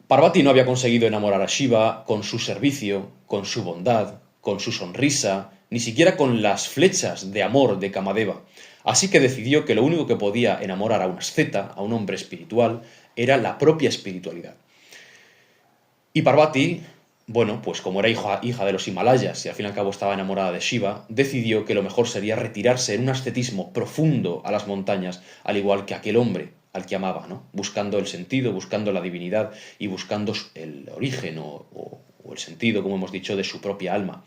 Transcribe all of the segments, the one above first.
Parvati no había conseguido enamorar a Shiva con su servicio, con su bondad, con su sonrisa, ni siquiera con las flechas de amor de Kamadeva. Así que decidió que lo único que podía enamorar a un asceta, a un hombre espiritual, era la propia espiritualidad. Y Parvati, bueno, pues como era hija de los Himalayas y al fin y al cabo estaba enamorada de Shiva, decidió que lo mejor sería retirarse en un ascetismo profundo a las montañas, al igual que aquel hombre al que amaba, ¿no? Buscando el sentido, buscando la divinidad y buscando el origen o el sentido, como hemos dicho, de su propia alma.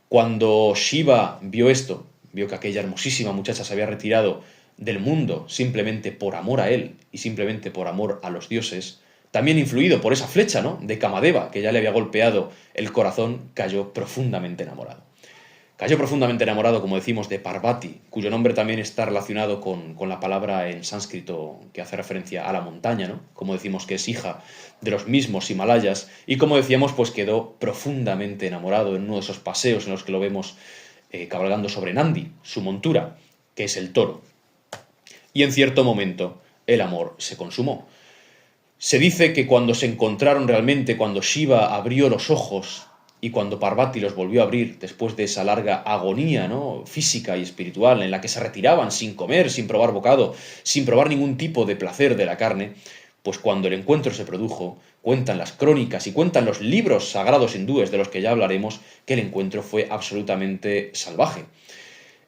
Cuando Shiva vio esto, vio que aquella hermosísima muchacha se había retirado del mundo simplemente por amor a él y simplemente por amor a los dioses, también influido por esa flecha, ¿no?, de Kamadeva, que ya le había golpeado el corazón, cayó profundamente enamorado. Cayó profundamente enamorado, como decimos, de Parvati, cuyo nombre también está relacionado con la palabra en sánscrito que hace referencia a la montaña, ¿no? Como decimos que es hija de los mismos Himalayas, y como decíamos, pues quedó profundamente enamorado en uno de esos paseos en los que lo vemos cabalgando sobre Nandi, su montura, que es el toro. Y en cierto momento el amor se consumó. Se dice que cuando se encontraron realmente, cuando Shiva abrió los ojos y cuando Parvati los volvió a abrir después de esa larga agonía, ¿no?, física y espiritual en la que se retiraban sin comer, sin probar bocado, sin probar ningún tipo de placer de la carne, pues cuando el encuentro se produjo, cuentan las crónicas y cuentan los libros sagrados hindúes de los que ya hablaremos, que el encuentro fue absolutamente salvaje.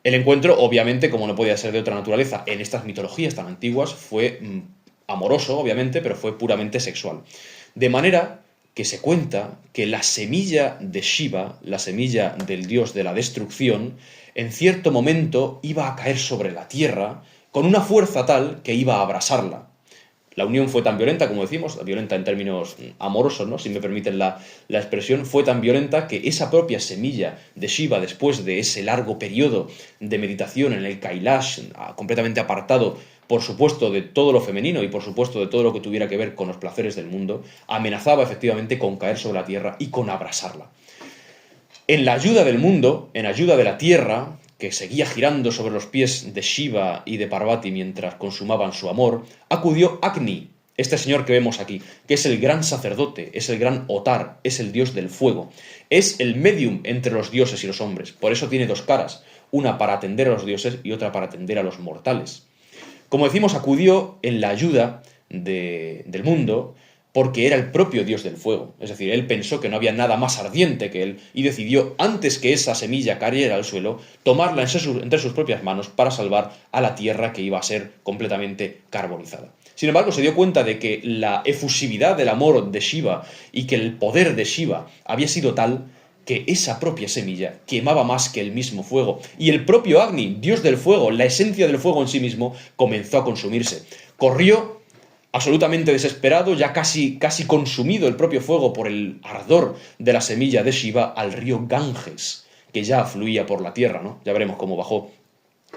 El encuentro, obviamente, como no podía ser de otra naturaleza, en estas mitologías tan antiguas, fue amoroso, obviamente, pero fue puramente sexual. De manera que se cuenta que la semilla de Shiva, la semilla del dios de la destrucción, en cierto momento iba a caer sobre la tierra con una fuerza tal que iba a abrasarla. La unión fue tan violenta, como decimos, violenta en términos amorosos, ¿no?, si me permiten la expresión, fue tan violenta que esa propia semilla de Shiva, después de ese largo periodo de meditación en el Kailash, completamente apartado, por supuesto, de todo lo femenino y por supuesto de todo lo que tuviera que ver con los placeres del mundo, amenazaba efectivamente con caer sobre la tierra y con abrasarla. En la ayuda del mundo, en ayuda de la tierra, que seguía girando sobre los pies de Shiva y de Parvati mientras consumaban su amor, acudió Agni, este señor que vemos aquí, que es el gran sacerdote, es el gran Otar, es el dios del fuego, es el medium entre los dioses y los hombres, por eso tiene dos caras, una para atender a los dioses y otra para atender a los mortales. Como decimos, acudió en la ayuda del mundo, porque era el propio dios del fuego. Es decir, él pensó que no había nada más ardiente que él y decidió, antes que esa semilla cayera al suelo, tomarla entre sus propias manos para salvar a la tierra que iba a ser completamente carbonizada. Sin embargo, se dio cuenta de que la efusividad del amor de Shiva y que el poder de Shiva había sido tal que esa propia semilla quemaba más que el mismo fuego. Y el propio Agni, dios del fuego, la esencia del fuego en sí mismo, comenzó a consumirse. Corrió absolutamente desesperado, ya casi consumido el propio fuego por el ardor de la semilla de Shiva, al río Ganges, que ya fluía por la tierra, ¿no? Ya veremos cómo bajó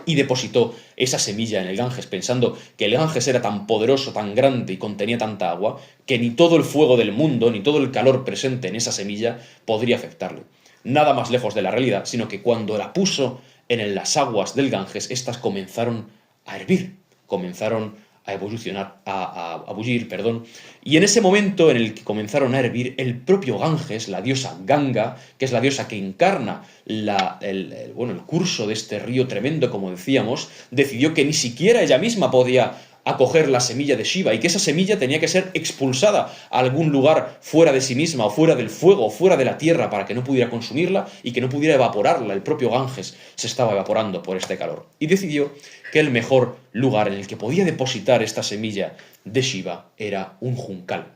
y depositó esa semilla en el Ganges, pensando que el Ganges era tan poderoso, tan grande y contenía tanta agua, que ni todo el fuego del mundo, ni todo el calor presente en esa semilla podría afectarle. Nada más lejos de la realidad, sino que cuando la puso en las aguas del Ganges, estas comenzaron a hervir, comenzaron a evolucionar, a bullir, perdón. Y en ese momento en el que comenzaron a hervir, el propio Ganges, la diosa Ganga, que es la diosa que encarna el curso de este río tremendo, como decíamos, decidió que ni siquiera ella misma podía acoger la semilla de Shiva y que esa semilla tenía que ser expulsada a algún lugar fuera de sí misma o fuera del fuego o fuera de la tierra para que no pudiera consumirla y que no pudiera evaporarla. El propio Ganges se estaba evaporando por este calor. Y decidió que el mejor lugar en el que podía depositar esta semilla de Shiva era un juncal.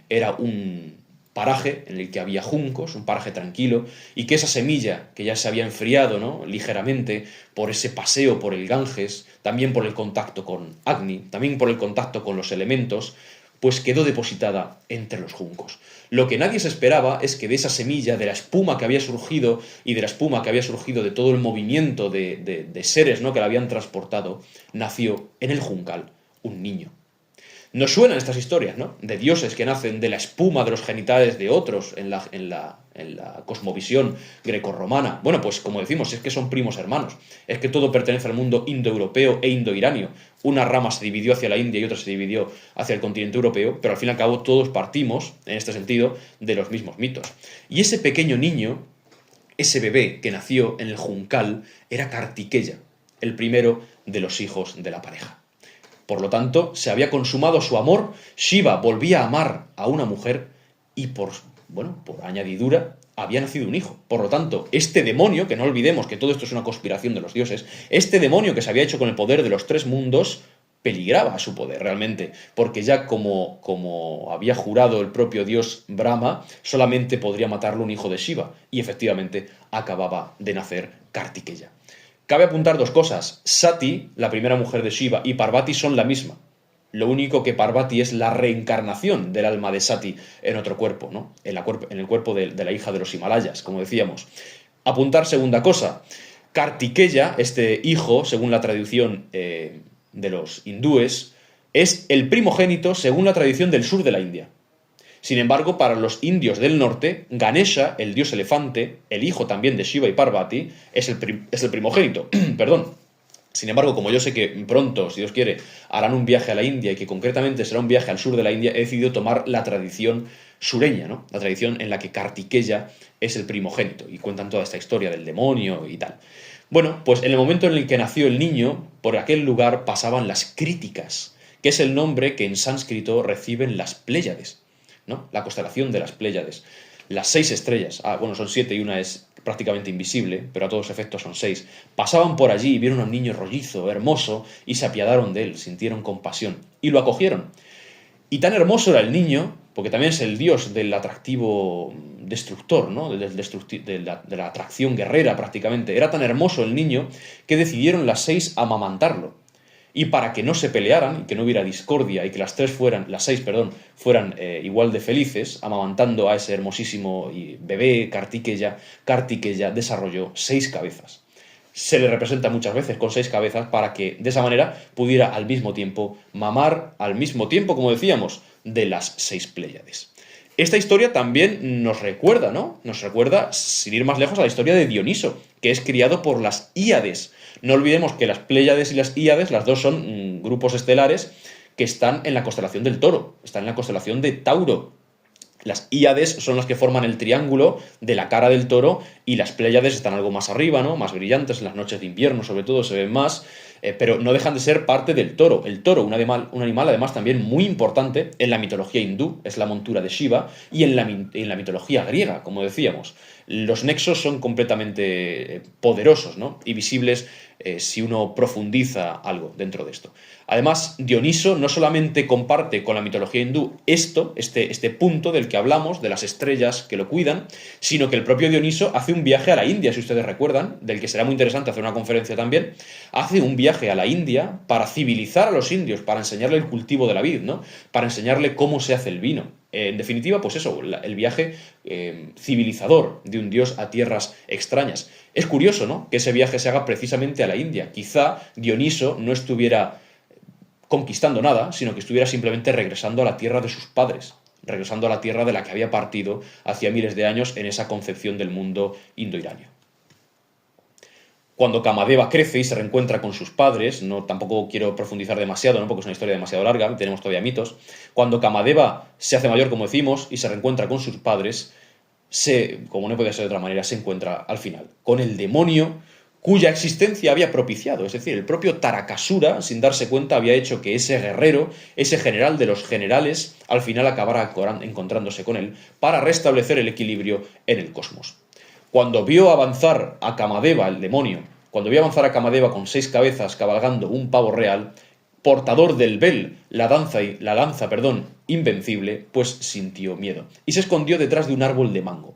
Era un paraje en el que había juncos, un paraje tranquilo, y que esa semilla, que ya se había enfriado, ¿no?, ligeramente por ese paseo por el Ganges, también por el contacto con Agni, también por el contacto con los elementos, pues quedó depositada entre los juncos. Lo que nadie se esperaba es que de esa semilla, de la espuma que había surgido y de la espuma que había surgido de todo el movimiento de seres, ¿no?, que la habían transportado, nació en el juncal un niño. Nos suenan estas historias, ¿no?, de dioses que nacen de la espuma de los genitales de otros en la en la cosmovisión grecorromana. Bueno, pues como decimos, es que son primos hermanos, es que todo pertenece al mundo indoeuropeo e indoiranio. Una rama se dividió hacia la India y otra se dividió hacia el continente europeo, pero al fin y al cabo todos partimos, en este sentido, de los mismos mitos. Y ese pequeño niño, ese bebé que nació en el Juncal, era Kartikeya, el primero de los hijos de la pareja. Por lo tanto, se había consumado su amor, Shiva volvía a amar a una mujer y por añadidura, había nacido un hijo. Por lo tanto, este demonio, que no olvidemos que todo esto es una conspiración de los dioses, este demonio que se había hecho con el poder de los tres mundos, peligraba su poder realmente, porque ya como había jurado el propio dios Brahma, solamente podría matarlo un hijo de Shiva, y efectivamente acababa de nacer Kartikeya. Cabe apuntar dos cosas. Sati, la primera mujer de Shiva, y Parvati son la misma. Lo único que Parvati es la reencarnación del alma de Sati en otro cuerpo, ¿no? En el cuerpo de la hija de los Himalayas, como decíamos. Apuntar segunda cosa. Kartikeya, este hijo, según la tradición de los hindúes, es el primogénito según la tradición del sur de la India. Sin embargo, para los indios del norte, Ganesha, el dios elefante, el hijo también de Shiva y Parvati, es el primogénito. Perdón. Sin embargo, como yo sé que pronto, si Dios quiere, harán un viaje a la India y que concretamente será un viaje al sur de la India, he decidido tomar la tradición sureña, ¿no? La tradición en la que Kartikeya es el primogénito y cuentan toda esta historia del demonio y tal. Bueno, pues en el momento en el que nació el niño, por aquel lugar pasaban las Críticas, que es el nombre que en sánscrito reciben las Pléyades, ¿no? La constelación de las Pléyades. Las 6 estrellas, son 7 y una es prácticamente invisible, pero a todos efectos son 6, pasaban por allí y vieron a un niño rollizo, hermoso, y se apiadaron de él, sintieron compasión, y lo acogieron. Y tan hermoso era el niño, porque también es el dios del atractivo destructor, ¿no? de la atracción guerrera prácticamente. Era tan hermoso el niño que decidieron las 6 amamantarlo. Y para que no se pelearan y que no hubiera discordia y que las 6, fueran igual de felices, amamantando a ese hermosísimo bebé Kartikeya, Kartikeya desarrolló 6 cabezas. Se le representa muchas veces con 6 cabezas para que de esa manera pudiera al mismo tiempo mamar, al mismo tiempo, como decíamos, de las 6 Pléyades. Esta historia también nos recuerda, ¿no? Nos recuerda, sin ir más lejos, a la historia de Dioniso, que es criado por las Híades. No olvidemos que las Pléyades y las Híades, las dos son grupos estelares que están en la constelación del Toro, están en la constelación de Tauro. Las Híades son las que forman el triángulo de la cara del Toro y las Pléyades están algo más arriba, ¿no? Más brillantes, en las noches de invierno sobre todo se ven más, pero no dejan de ser parte del toro. El toro, un animal además también muy importante en la mitología hindú, es la montura de Shiva, y en la mitología griega, como decíamos. Los nexos son completamente poderosos, ¿no? Y visibles si uno profundiza algo dentro de esto. Además, Dioniso no solamente comparte con la mitología hindú este punto del que hablamos, de las estrellas que lo cuidan, sino que el propio Dioniso hace un viaje a la India, si ustedes recuerdan, del que será muy interesante hacer una conferencia también, hace un viaje a la India para civilizar a los indios, para enseñarle el cultivo de la vid, ¿no? Para enseñarle cómo se hace el vino. En definitiva, pues eso, el viaje civilizador de un dios a tierras extrañas. Es curioso, ¿no?, que ese viaje se haga precisamente a la India. Quizá Dioniso no estuviera conquistando nada, sino que estuviera simplemente regresando a la tierra de sus padres, regresando a la tierra de la que había partido hacía miles de años en esa concepción del mundo indoiranio. Cuando Kamadeva crece y se reencuentra con sus padres, tampoco quiero profundizar demasiado, ¿no?, porque es una historia demasiado larga, tenemos todavía mitos. Cuando Kamadeva se hace mayor, como decimos, y se reencuentra con sus padres, como no puede ser de otra manera, se encuentra al final con el demonio cuya existencia había propiciado. Es decir, el propio Tarakasura, sin darse cuenta, había hecho que ese guerrero, ese general de los generales, al final acabara encontrándose con él para restablecer el equilibrio en el cosmos. Cuando vio avanzar a Kamadeva, el demonio, cuando vio avanzar a Kamadeva con 6 cabezas cabalgando un pavo real, portador del vel, la lanza, invencible, pues sintió miedo y se escondió detrás de un árbol de mango.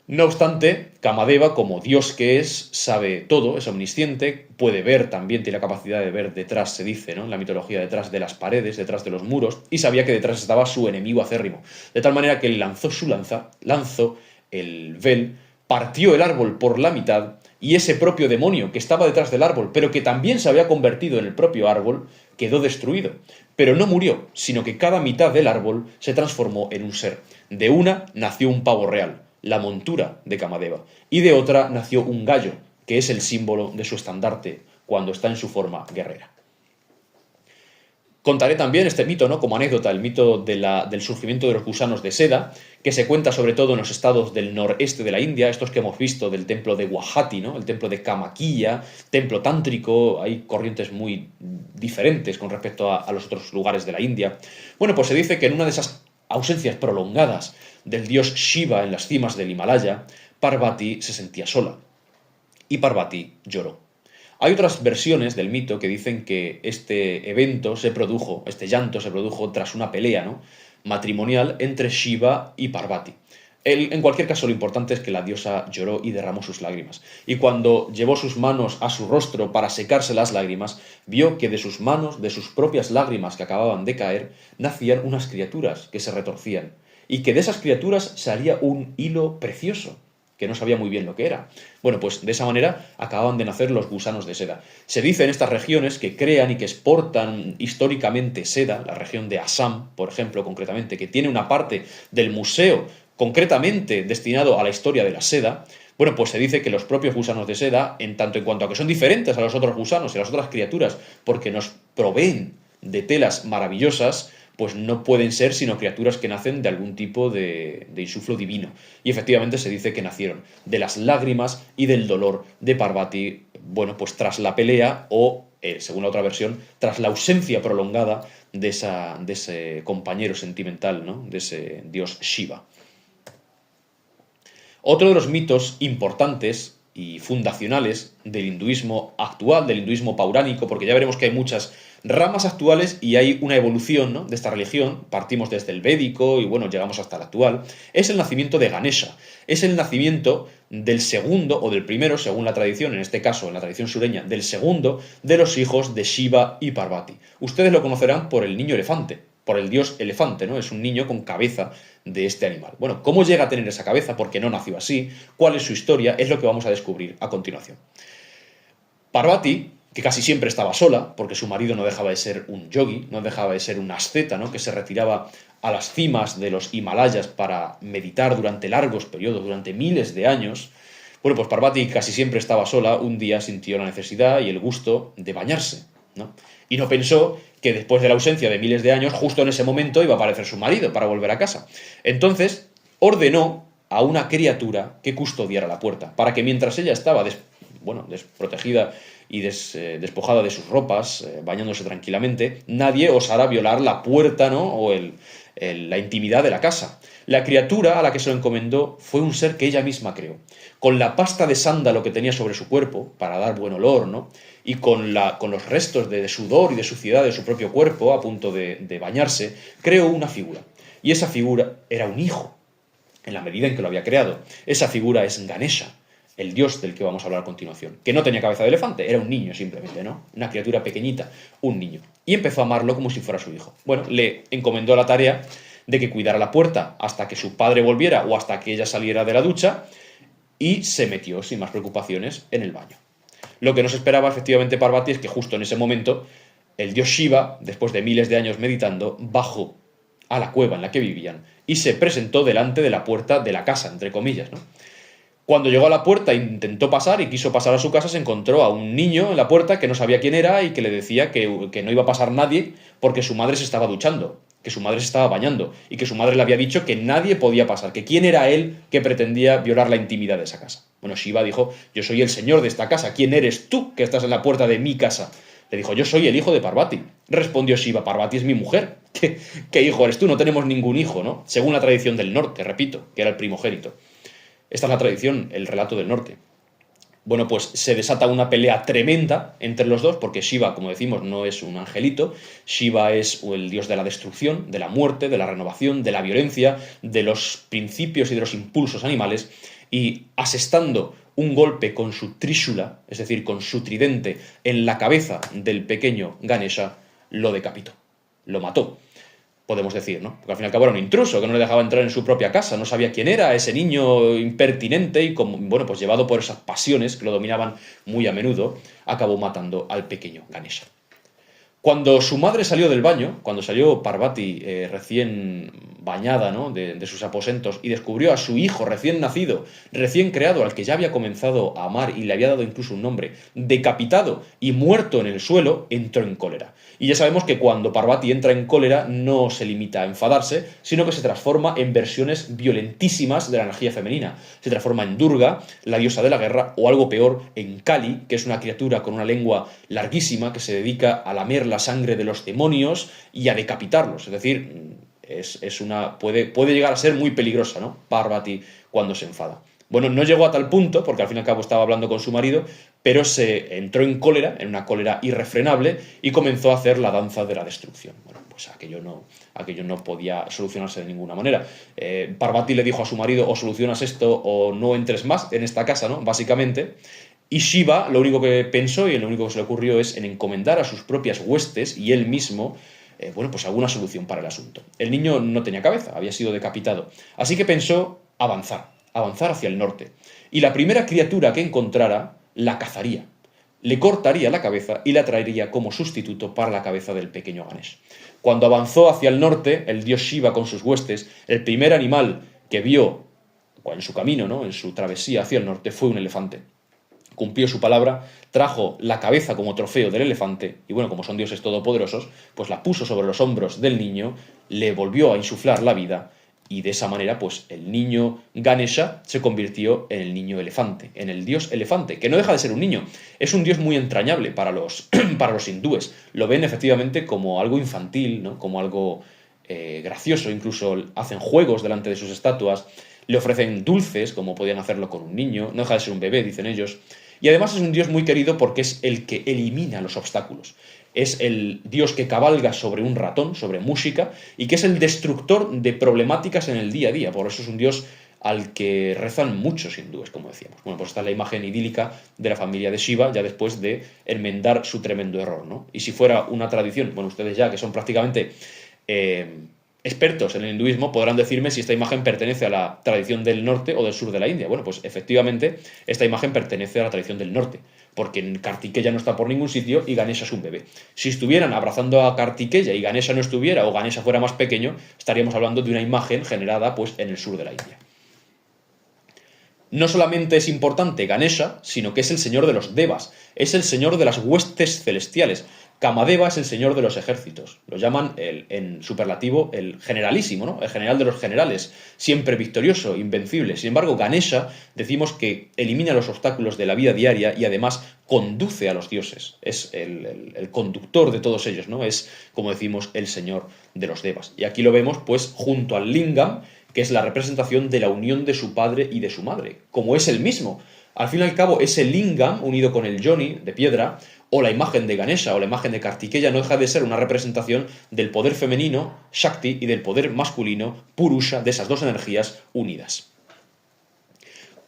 No obstante, Kamadeva, como dios que es, sabe todo, es omnisciente, puede ver, también tiene la capacidad de ver detrás, se dice, ¿no?, en la mitología, detrás de las paredes, detrás de los muros, y sabía que detrás estaba su enemigo acérrimo. De tal manera que él lanzó el vel, partió el árbol por la mitad, y ese propio demonio que estaba detrás del árbol, pero que también se había convertido en el propio árbol, quedó destruido. Pero no murió, sino que cada mitad del árbol se transformó en un ser. De una nació un pavo real. la montura de Kamadeva. Y de otra nació un gallo, que es el símbolo de su estandarte cuando está en su forma guerrera. Contaré también este mito, ¿no?, como anécdota, el mito del surgimiento de los gusanos de seda, que se cuenta sobre todo en los estados del noreste de la India, estos que hemos visto del templo de Guwahati, ¿no?, el templo de Kamaquilla, templo tántrico, hay corrientes muy diferentes con respecto a los otros lugares de la India. Bueno, pues se dice que en una de esas ausencias prolongadas del dios Shiva en las cimas del Himalaya, Parvati se sentía sola. Y Parvati lloró. Hay otras versiones del mito que dicen que este evento se produjo, este llanto se produjo tras una pelea, ¿no?, matrimonial entre Shiva y Parvati. En cualquier caso, lo importante es que la diosa lloró y derramó sus lágrimas. Y cuando llevó sus manos a su rostro para secarse las lágrimas, vio que de sus manos, de sus propias lágrimas que acababan de caer, nacían unas criaturas que se retorcían. Y que de esas criaturas salía un hilo precioso, que no sabía muy bien lo que era. Bueno, pues de esa manera acababan de nacer los gusanos de seda. Se dice en estas regiones que crean y que exportan históricamente seda, la región de Assam, por ejemplo, concretamente, que tiene una parte del museo concretamente destinado a la historia de la seda. Bueno, pues se dice que los propios gusanos de seda, en tanto en cuanto a que son diferentes a los otros gusanos y a las otras criaturas, porque nos proveen de telas maravillosas, pues no pueden ser sino criaturas que nacen de algún tipo de insuflo divino. Y efectivamente se dice que nacieron de las lágrimas y del dolor de Parvati, bueno, pues tras la pelea o, según la otra versión, tras la ausencia prolongada de ese compañero sentimental, ¿no?, de ese dios Shiva. Otro de los mitos importantes y fundacionales del hinduismo actual, del hinduismo pauránico, porque ya veremos que hay muchas ramas actuales y hay una evolución, ¿no?, de esta religión, partimos desde el védico y bueno, llegamos hasta el actual, es el nacimiento de Ganesha, es el nacimiento del segundo o del primero, según la tradición, en este caso en la tradición sureña, del segundo de los hijos de Shiva y Parvati. Ustedes lo conocerán por el niño elefante, por el dios elefante, ¿no? Es un niño con cabeza de este animal. Bueno, ¿cómo llega a tener esa cabeza? ¿Por qué no nació así? ¿Cuál es su historia? Es lo que vamos a descubrir a continuación. Parvati, que casi siempre estaba sola, porque su marido no dejaba de ser un yogi, no dejaba de ser un asceta, ¿no?, que se retiraba a las cimas de los Himalayas para meditar durante largos periodos, durante miles de años. Bueno, pues Parvati casi siempre estaba sola, un día sintió la necesidad y el gusto de bañarse, ¿no? Y no pensó que después de la ausencia de miles de años, justo en ese momento iba a aparecer su marido para volver a casa. Entonces ordenó a una criatura que custodiara la puerta, para que mientras ella estaba desprotegida y despojada de sus ropas, bañándose tranquilamente, nadie osara violar la puerta, ¿no?, o la intimidad de la casa. La criatura a la que se lo encomendó fue un ser que ella misma creó. Con la pasta de sándalo que tenía sobre su cuerpo, para dar buen olor, ¿no?, y con los restos de sudor y de suciedad de su propio cuerpo, a punto de bañarse, creó una figura. Y esa figura era un hijo, en la medida en que lo había creado. Esa figura es Ganesha, el dios del que vamos a hablar a continuación, que no tenía cabeza de elefante, era un niño simplemente, ¿no?, una criatura pequeñita, un niño. Y empezó a amarlo como si fuera su hijo. Bueno, le encomendó la tarea de que cuidara la puerta hasta que su padre volviera o hasta que ella saliera de la ducha, y se metió sin más preocupaciones en el baño. Lo que no se esperaba efectivamente Parvati es que justo en ese momento el dios Shiva, después de miles de años meditando, bajó a la cueva en la que vivían y se presentó delante de la puerta de la casa, entre comillas, ¿no? Cuando llegó a la puerta e intentó pasar y quiso pasar a su casa, se encontró a un niño en la puerta que no sabía quién era y que le decía que no iba a pasar nadie porque su madre se estaba duchando, que su madre se estaba bañando y que su madre le había dicho que nadie podía pasar, que quién era él que pretendía violar la intimidad de esa casa. Bueno, Shiva dijo: yo soy el señor de esta casa, ¿quién eres tú que estás en la puerta de mi casa? Le dijo: yo soy el hijo de Parvati. Respondió Shiva: Parvati es mi mujer. ¿Qué hijo eres tú? No tenemos ningún hijo, ¿no? Según la tradición del norte, repito, que era el primogénito. Esta es la tradición, el relato del norte. Bueno, pues se desata una pelea tremenda entre los dos, porque Shiva, como decimos, no es un angelito. Shiva es el dios de la destrucción, de la muerte, de la renovación, de la violencia, de los principios y de los impulsos animales, y asestando un golpe con su tríshula, es decir, con su tridente, en la cabeza del pequeño Ganesha, lo decapitó, lo mató, podemos decir, ¿no? Porque al fin y al cabo era un intruso que no le dejaba entrar en su propia casa, no sabía quién era ese niño impertinente y, pues llevado por esas pasiones que lo dominaban muy a menudo, acabó matando al pequeño Ganesha. Cuando su madre salió del baño, cuando salió Parvati recién bañada, ¿no?, de sus aposentos, y descubrió a su hijo recién nacido, recién creado, al que ya había comenzado a amar y le había dado incluso un nombre, decapitado y muerto en el suelo, entró en cólera. Y ya sabemos que cuando Parvati entra en cólera no se limita a enfadarse, sino que se transforma en versiones violentísimas de la energía femenina. Se transforma en Durga, la diosa de la guerra, o algo peor, en Kali, que es una criatura con una lengua larguísima que se dedica a lamer la sangre de los demonios y a decapitarlos. Es decir, puede llegar a ser muy peligrosa, ¿no?, Parvati, cuando se enfada. Bueno, no llegó a tal punto, porque al fin y al cabo estaba hablando con su marido, pero se entró en cólera, en una cólera irrefrenable, y comenzó a hacer la danza de la destrucción. Bueno, pues aquello no podía solucionarse de ninguna manera. Parvati le dijo a su marido: o solucionas esto o no entres más en esta casa, ¿no?, básicamente. Y Shiva lo único que pensó y lo único que se le ocurrió es en encomendar a sus propias huestes y él mismo, pues alguna solución para el asunto. El niño no tenía cabeza, había sido decapitado. Así que pensó avanzar hacia el norte. Y la primera criatura que encontrara la cazaría, le cortaría la cabeza y la traería como sustituto para la cabeza del pequeño Ganesh. Cuando avanzó hacia el norte, el dios Shiva con sus huestes, el primer animal que vio en su camino, ¿no?, en su travesía hacia el norte, fue un elefante. Cumplió su palabra, trajo la cabeza como trofeo del elefante y, bueno, como son dioses todopoderosos, pues la puso sobre los hombros del niño, le volvió a insuflar la vida y de esa manera, pues el niño Ganesha se convirtió en el niño elefante, en el dios elefante, que no deja de ser un niño. Es un dios muy entrañable para los, para los hindúes. Lo ven efectivamente como algo infantil, ¿no?, como algo gracioso. Incluso hacen juegos delante de sus estatuas, le ofrecen dulces, como podían hacerlo con un niño. No deja de ser un bebé, dicen ellos. Y además es un dios muy querido porque es el que elimina los obstáculos. Es el dios que cabalga sobre un ratón, sobre música, y que es el destructor de problemáticas en el día a día. Por eso es un dios al que rezan muchos hindúes, como decíamos. Bueno, pues esta es la imagen idílica de la familia de Shiva, ya después de enmendar su tremendo error, ¿no? Y si fuera una tradición, bueno, ustedes ya que son prácticamente expertos en el hinduismo podrán decirme si esta imagen pertenece a la tradición del norte o del sur de la India. Bueno, pues efectivamente esta imagen pertenece a la tradición del norte, porque Kartikeya no está por ningún sitio y Ganesha es un bebé. Si estuvieran abrazando a Kartikeya y Ganesha no estuviera, o Ganesha fuera más pequeño, estaríamos hablando de una imagen generada pues en el sur de la India. No solamente es importante Ganesha, sino que es el señor de los devas, es el señor de las huestes celestiales. Kamadeva es el señor de los ejércitos. Lo llaman en superlativo el generalísimo, ¿no?, el general de los generales, siempre victorioso, invencible. Sin embargo, Ganesha decimos que elimina los obstáculos de la vida diaria y además conduce a los dioses. Es el conductor de todos ellos, ¿no? Es, como decimos, el señor de los devas. Y aquí lo vemos, pues, junto al lingam, que es la representación de la unión de su padre y de su madre, como es el mismo. Al fin y al cabo, ese lingam, unido con el yoni, de piedra, o la imagen de Ganesha o la imagen de Kartikeya, no deja de ser una representación del poder femenino, Shakti, y del poder masculino, Purusha, de esas dos energías unidas.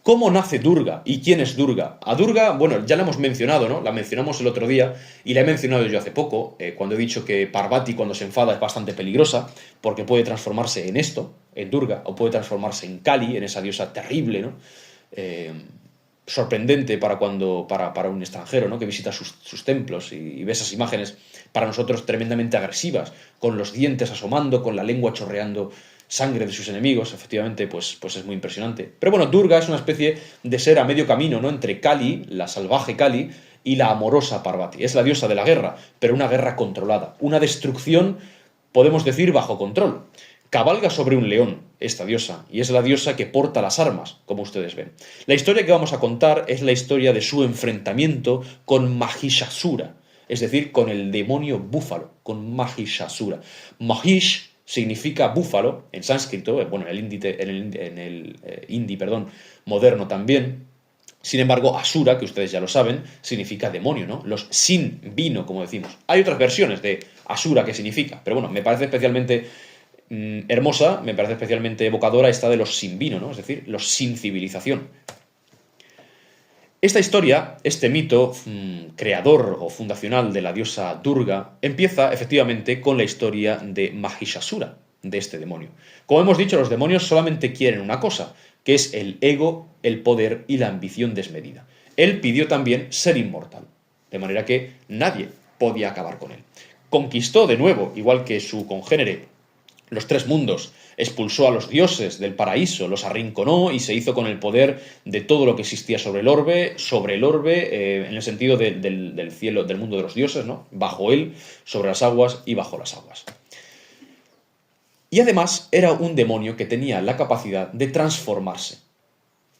¿Cómo nace Durga? ¿Y quién es Durga? A Durga, bueno, ya la hemos mencionado, ¿no? La mencionamos el otro día y la he mencionado yo hace poco, cuando he dicho que Parvati cuando se enfada es bastante peligrosa, porque puede transformarse en esto, en Durga, o puede transformarse en Kali, en esa diosa terrible, ¿no? Sorprendente para un extranjero, ¿no?, que visita sus templos y ve esas imágenes para nosotros tremendamente agresivas, con los dientes asomando, con la lengua chorreando sangre de sus enemigos. Efectivamente, pues es muy impresionante. Pero bueno, Durga es una especie de ser a medio camino, ¿no?, entre Kali, la salvaje Kali, y la amorosa Parvati. Es la diosa de la guerra, pero una guerra controlada, una destrucción, podemos decir, bajo control. Cabalga sobre un león, esta diosa, y es la diosa que porta las armas, como ustedes ven. La historia que vamos a contar es la historia de su enfrentamiento con Mahishasura, es decir, con el demonio búfalo, con Mahishasura. Mahish significa búfalo en sánscrito, bueno, en el hindi, moderno también. Sin embargo, Asura, que ustedes ya lo saben, significa demonio, ¿no? Los sin vino, como decimos. Hay otras versiones de Asura que significa, pero bueno, me parece especialmente hermosa, me parece especialmente evocadora esta de los sin vino, ¿no?, es decir, los sin civilización. Esta historia, este mito creador o fundacional de la diosa Durga, empieza efectivamente con la historia de Mahishasura, de este demonio. Como hemos dicho, los demonios solamente quieren una cosa, que es el ego, el poder y la ambición desmedida. Él pidió también ser inmortal, de manera que nadie podía acabar con él. conquistó de nuevo, igual que su congénere, los tres mundos, expulsó a los dioses del paraíso, los arrinconó y se hizo con el poder de todo lo que existía sobre el orbe, en el sentido del cielo, del mundo de los dioses, ¿no? Bajo él, sobre las aguas y bajo las aguas. Y además era un demonio que tenía la capacidad de transformarse,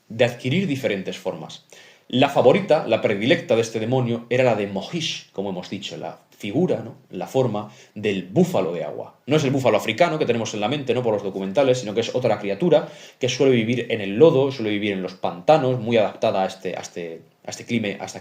de adquirir diferentes formas. La favorita, la predilecta de este demonio era la de Mohish, como hemos dicho, la figura, ¿no? La forma del búfalo de agua. No es el búfalo africano que tenemos en la mente, ¿no? Por los documentales, sino que es otra criatura que suele vivir en el lodo, suele vivir en los pantanos, muy adaptada a este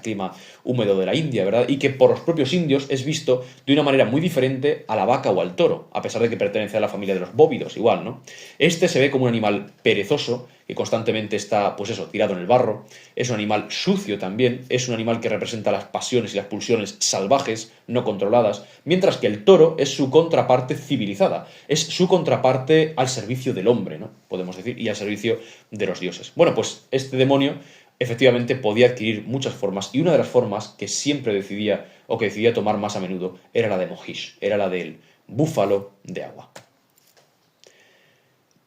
clima húmedo de la India, ¿verdad? Y que por los propios indios es visto de una manera muy diferente a la vaca o al toro, a pesar de que pertenece a la familia de los bóvidos, igual, ¿no? Este se ve como un animal perezoso, que constantemente está, pues eso, tirado en el barro. Es un animal sucio también, es un animal que representa las pasiones y las pulsiones salvajes, no controladas, mientras que el toro es su contraparte civilizada, es su contraparte al servicio del hombre, ¿no? Podemos decir, y al servicio de los dioses. Bueno, pues este demonio efectivamente podía adquirir muchas formas, y una de las formas que siempre decidía tomar más a menudo era la de Mohish, era la del búfalo de agua.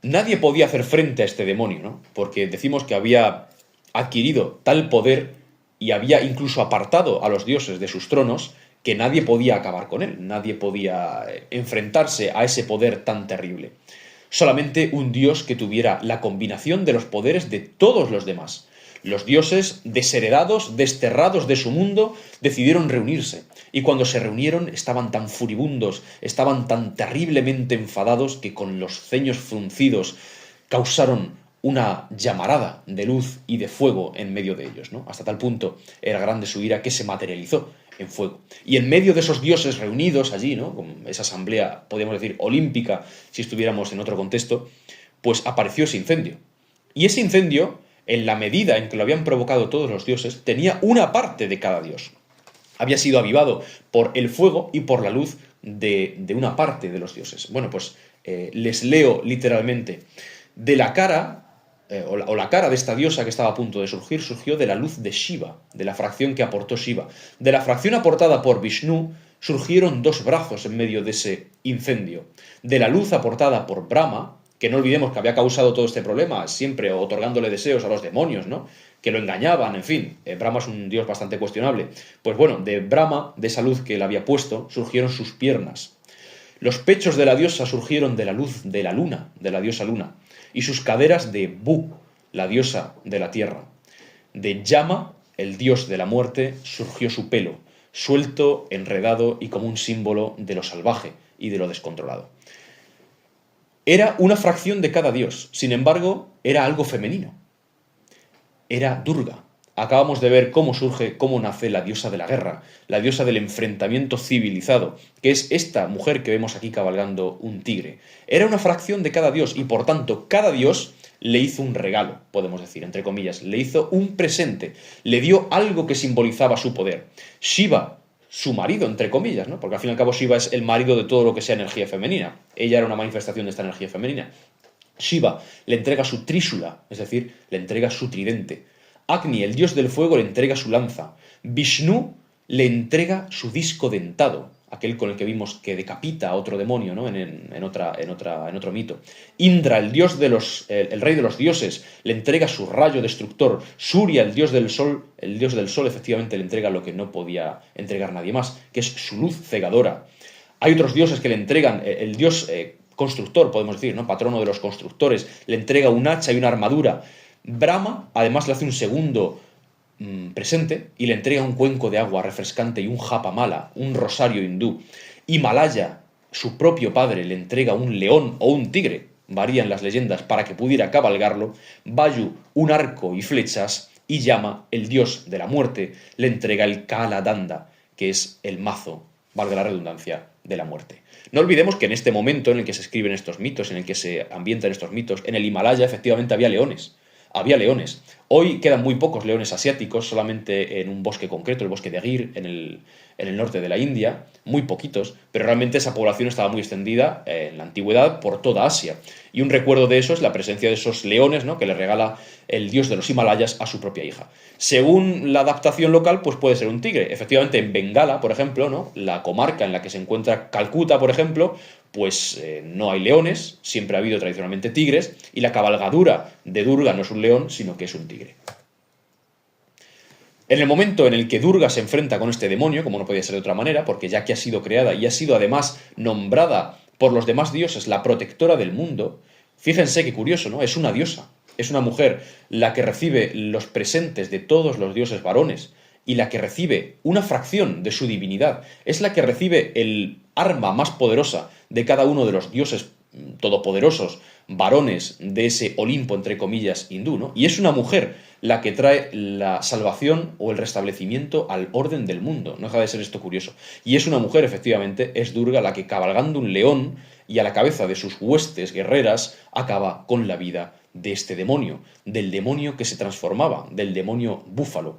Nadie podía hacer frente a este demonio, ¿no? Porque decimos que había adquirido tal poder y había incluso apartado a los dioses de sus tronos que nadie podía acabar con él, nadie podía enfrentarse a ese poder tan terrible. Solamente un dios que tuviera la combinación de los poderes de todos los demás. Los dioses, desheredados, desterrados de su mundo, decidieron reunirse. Y cuando se reunieron estaban tan furibundos, estaban tan terriblemente enfadados que con los ceños fruncidos causaron una llamarada de luz y de fuego en medio de ellos, ¿no? Hasta tal punto era grande su ira que se materializó en fuego. Y en medio de esos dioses reunidos allí, ¿no? Con esa asamblea, podríamos decir, olímpica, si estuviéramos en otro contexto, pues apareció ese incendio. Y ese incendio, en la medida en que lo habían provocado todos los dioses, tenía una parte de cada dios. Había sido avivado por el fuego y por la luz de una parte de los dioses. Bueno, pues les leo literalmente. De la cara, o la cara de esta diosa que estaba a punto de surgir, surgió de la luz de Shiva, de la fracción que aportó Shiva. De la fracción aportada por Vishnu, surgieron dos brazos en medio de ese incendio. De la luz aportada por Brahma, que no olvidemos que había causado todo este problema, siempre otorgándole deseos a los demonios, ¿no? Que lo engañaban, en fin. Brahma es un dios bastante cuestionable. Pues bueno, de Brahma, de esa luz que él había puesto, surgieron sus piernas. Los pechos de la diosa surgieron de la luz de la luna, de la diosa luna, y sus caderas de Bu, la diosa de la tierra. De Yama, el dios de la muerte, surgió su pelo, suelto, enredado y como un símbolo de lo salvaje y de lo descontrolado. Era una fracción de cada dios, sin embargo, era algo femenino. Era Durga. Acabamos de ver cómo surge, cómo nace la diosa de la guerra, la diosa del enfrentamiento civilizado, que es esta mujer que vemos aquí cabalgando un tigre. Era una fracción de cada dios y por tanto cada dios le hizo un regalo, podemos decir, entre comillas, le hizo un presente, le dio algo que simbolizaba su poder. Shiva, su marido, entre comillas, ¿no? Porque al fin y al cabo Shiva es el marido de todo lo que sea energía femenina. Ella era una manifestación de esta energía femenina. Shiva le entrega su trísula, es decir, le entrega su tridente. Agni, el dios del fuego, le entrega su lanza. Vishnu le entrega su disco dentado, aquel con el que vimos que decapita a otro demonio, ¿no? en otro mito. Indra, el rey de los dioses, le entrega su rayo destructor. Surya, el dios del sol, efectivamente le entrega lo que no podía entregar nadie más, que es su luz cegadora. Hay otros dioses que le entregan, el dios constructor, podemos decir, ¿no? Patrono de los constructores, le entrega un hacha y una armadura. Brahma, además, le hace un segundo presente y le entrega un cuenco de agua refrescante y un japa mala, un rosario hindú. Himalaya, su propio padre, le entrega un león o un tigre, varían las leyendas, para que pudiera cabalgarlo. Vayu, un arco y flechas. Y Yama, el dios de la muerte, le entrega el Kala Danda, que es el mazo, valga la redundancia, de la muerte. No olvidemos que en este momento en el que se escriben estos mitos, en el que se ambientan estos mitos, en el Himalaya efectivamente había leones. había leones. Hoy quedan muy pocos leones asiáticos, solamente en un bosque concreto, el bosque de Gir, en el norte de la India, muy poquitos, pero realmente esa población estaba muy extendida en la antigüedad por toda Asia. Y un recuerdo de eso es la presencia de esos leones, ¿no?, que le regala el dios de los Himalayas a su propia hija. Según la adaptación local, pues puede ser un tigre. Efectivamente, en Bengala, por ejemplo, ¿no?, la comarca en la que se encuentra Calcuta, por ejemplo, pues no hay leones, siempre ha habido tradicionalmente tigres, y la cabalgadura de Durga no es un león, sino que es un tigre. En el momento en el que Durga se enfrenta con este demonio, como no podía ser de otra manera, porque ya que ha sido creada y ha sido además nombrada por los demás dioses la protectora del mundo, fíjense qué curioso, ¿no? Es una diosa, es una mujer la que recibe los presentes de todos los dioses varones y la que recibe una fracción de su divinidad, es la que recibe el arma más poderosa de cada uno de los dioses todopoderosos, varones de ese Olimpo, entre comillas, hindú, ¿no? Y es una mujer la que trae la salvación o el restablecimiento al orden del mundo. No deja de ser esto curioso. Y es una mujer, efectivamente, es Durga la que cabalgando un león y a la cabeza de sus huestes guerreras acaba con la vida de este demonio, del demonio que se transformaba, del demonio búfalo.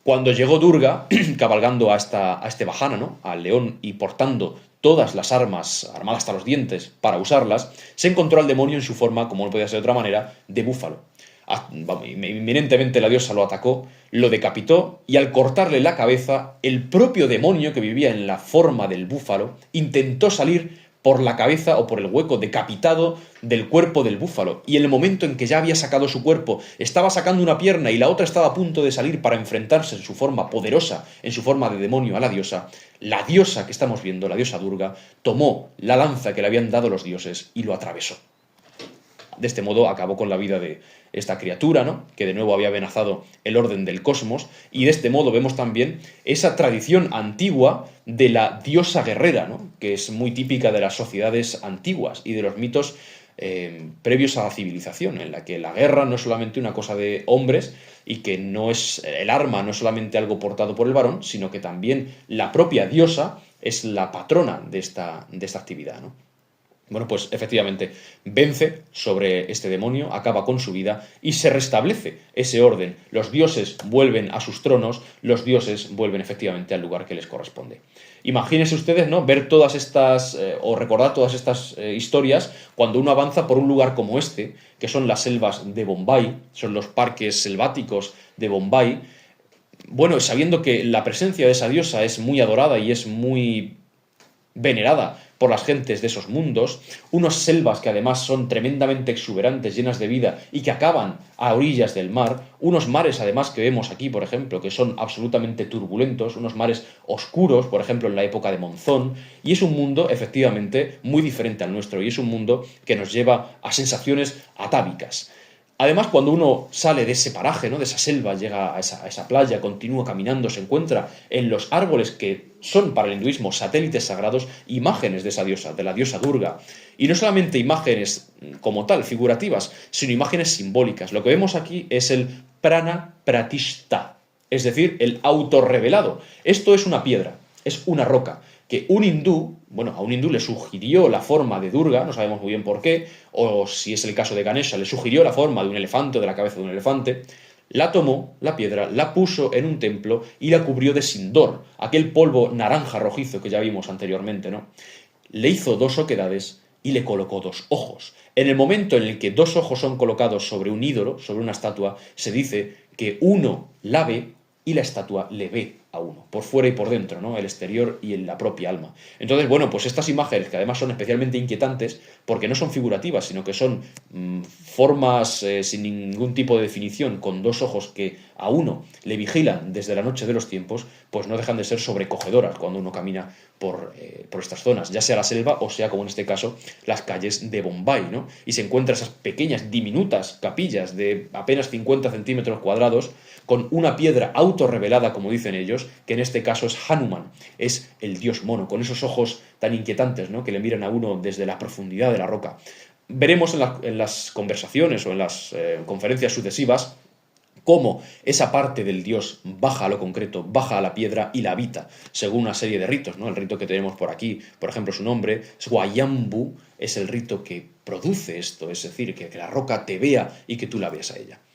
Cuando llegó Durga, cabalgando a este Vajana, ¿no?, al león y portando todas las armas, armadas hasta los dientes, para usarlas, se encontró al demonio en su forma, como no podía ser de otra manera, de búfalo. Inminentemente la diosa lo atacó, lo decapitó y al cortarle la cabeza, el propio demonio que vivía en la forma del búfalo intentó salir por la cabeza o por el hueco decapitado del cuerpo del búfalo. Y en el momento en que ya había sacado su cuerpo, estaba sacando una pierna y la otra estaba a punto de salir para enfrentarse en su forma poderosa, en su forma de demonio a la diosa que estamos viendo, la diosa Durga, tomó la lanza que le habían dado los dioses y lo atravesó. De este modo acabó con la vida de esta criatura, ¿no?, que de nuevo había amenazado el orden del cosmos, y de este modo vemos también esa tradición antigua de la diosa guerrera, ¿no?, que es muy típica de las sociedades antiguas y de los mitos previos a la civilización, en la que la guerra no es solamente una cosa de hombres y que no es el arma no es solamente algo portado por el varón, sino que también la propia diosa es la patrona de esta actividad, ¿no? Bueno, pues efectivamente vence sobre este demonio, acaba con su vida y se restablece ese orden. Los dioses vuelven a sus tronos, los dioses vuelven efectivamente al lugar que les corresponde. Imagínense ustedes, ¿no?, ver todas estas, o recordar todas estas historias cuando uno avanza por un lugar como este, que son las selvas de Bombay, son los parques selváticos de Bombay. Bueno, sabiendo que la presencia de esa diosa es muy adorada y es muy venerada por las gentes de esos mundos, unas selvas que además son tremendamente exuberantes, llenas de vida y que acaban a orillas del mar, unos mares además que vemos aquí, por ejemplo, que son absolutamente turbulentos, unos mares oscuros, por ejemplo, en la época de monzón, y es un mundo efectivamente muy diferente al nuestro y es un mundo que nos lleva a sensaciones atávicas. Además, cuando uno sale de ese paraje, ¿no?, de esa selva, llega a esa playa, continúa caminando, se encuentra en los árboles que son para el hinduismo satélites sagrados, imágenes de esa diosa, de la diosa Durga. Y no solamente imágenes como tal, figurativas, sino imágenes simbólicas. Lo que vemos aquí es el prana pratishta, es decir, el autorrevelado. Esto es una piedra, es una roca que un hindú, bueno, a un hindú le sugirió la forma de Durga, no sabemos muy bien por qué, o si es el caso de Ganesha, le sugirió la forma de un elefante o de la cabeza de un elefante, la tomó, la piedra, la puso en un templo y la cubrió de sindor, aquel polvo naranja rojizo que ya vimos anteriormente, ¿no? Le hizo dos oquedades y le colocó dos ojos. En el momento en el que dos ojos son colocados sobre un ídolo, sobre una estatua, se dice que uno la ve y la estatua le ve a uno, por fuera y por dentro, ¿no?, el exterior y la propia alma. Entonces, bueno, pues estas imágenes, que además son especialmente inquietantes, porque no son figurativas, sino que son formas sin ningún tipo de definición, con dos ojos que a uno le vigilan desde la noche de los tiempos, pues no dejan de ser sobrecogedoras cuando uno camina por estas zonas, ya sea la selva o sea, como en este caso, las calles de Bombay, ¿no? Y se encuentran esas pequeñas, diminutas capillas de apenas 50 centímetros cuadrados, con una piedra autorrevelada, como dicen ellos, que en este caso es Hanuman, es el dios mono, con esos ojos tan inquietantes, ¿no?, que le miran a uno desde la profundidad de la roca. Veremos en las conversaciones o en las conferencias sucesivas cómo esa parte del dios baja a lo concreto, baja a la piedra y la habita, según una serie de ritos, ¿no? El rito que tenemos por aquí, por ejemplo, su nombre, Swayambhu, es el rito que produce esto, es decir, que la roca te vea y que tú la veas a ella.